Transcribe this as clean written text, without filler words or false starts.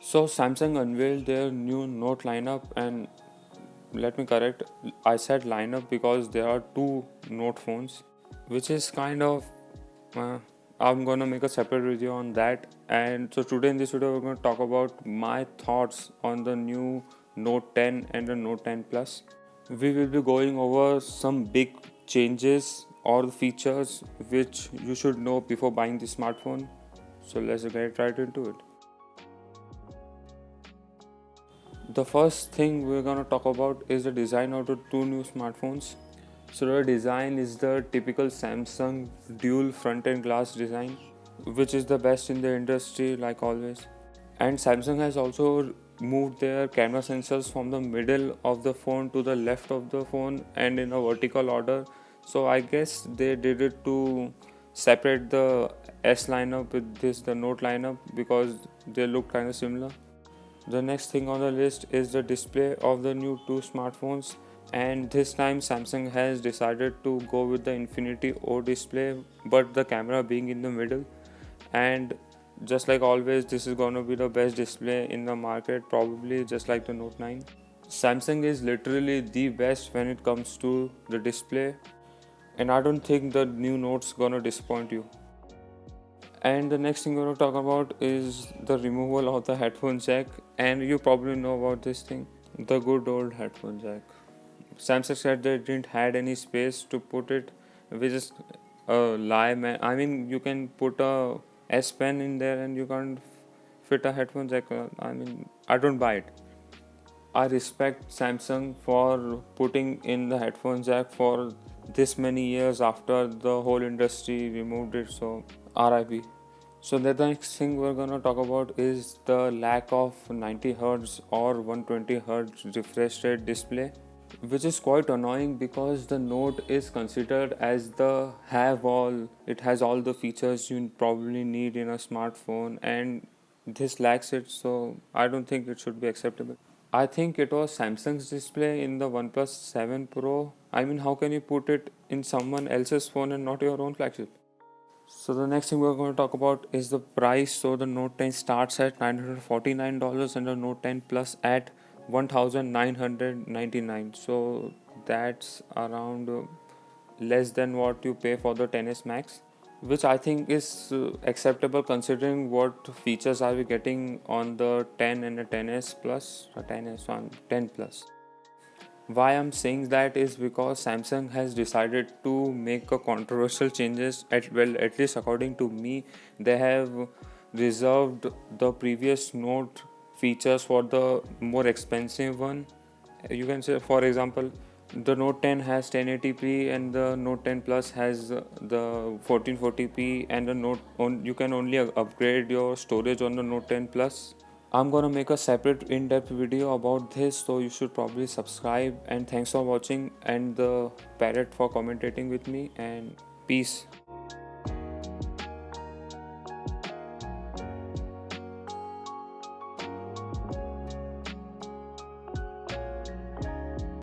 So Samsung unveiled their new Note lineup, and let me correct, I said lineup because there are two Note phones, which is kind of uh, I'm gonna make a separate video on that. And so today in this video we're gonna talk about my thoughts on the new Note 10 and the Note 10 Plus. We will be going over some big changes or features which you should know before buying the smartphone. So let's get right into it. The first thing we're gonna talk about is the design of the two new smartphones. So the design is the typical Samsung dual front-end glass design, which is the best in the industry like always. And Samsung has also moved their camera sensors from the middle of the phone to the left of the phone and in a vertical order. So I guess they did it to separate the S lineup with this the Note lineup because they look kind of similar. The next thing on the list is the display of the new two smartphones, and this time Samsung has decided to go with the Infinity O display, but the camera being in the middle. And just like always, this is gonna be the best display in the market, probably just like the Note 9. Samsung is literally the best when it comes to the display, and I don't think the new Note's gonna disappoint you. And the next thing we're going to talk about is the removal of the headphone jack. And you probably know about this thing, the good old headphone jack. Samsung said they didn't had any space to put it, which is a lie, man. I mean, you can put a S Pen in there and you can't fit a headphone jack. I mean, I don't buy it. I respect Samsung for putting in the headphone jack for this many years after the whole industry removed it. So RIP. So the next thing we're gonna talk about is the lack of 90 Hz or 120 Hz refresh rate display, which is quite annoying because the Note is considered as the have all. It has all the features you probably need in a smartphone, and this lacks it. So I don't think it should be acceptable. I think it was Samsung's display in the OnePlus 7 Pro. I mean, how can you put it in someone else's phone and not your own flagship? So the next thing we're going to talk about is the price. So the Note 10 starts at $949 and the Note 10 Plus at $1,999. So that's around less than what you pay for the 10s Max, which I think is acceptable considering what features are we getting on the 10 and the 10s Plus, or 10s on 10 Plus. Why I'm saying that is because Samsung has decided to make a controversial changes, at least according to me. They have reserved the previous Note features for the more expensive one. You can say, for example, the Note 10 has 1080p and the Note 10 Plus has the 1440p, and the you can only upgrade your storage on the Note 10 Plus. I'm gonna make a separate in-depth video about this, so you should probably subscribe. And thanks for watching, and the parrot for commentating with me, and peace.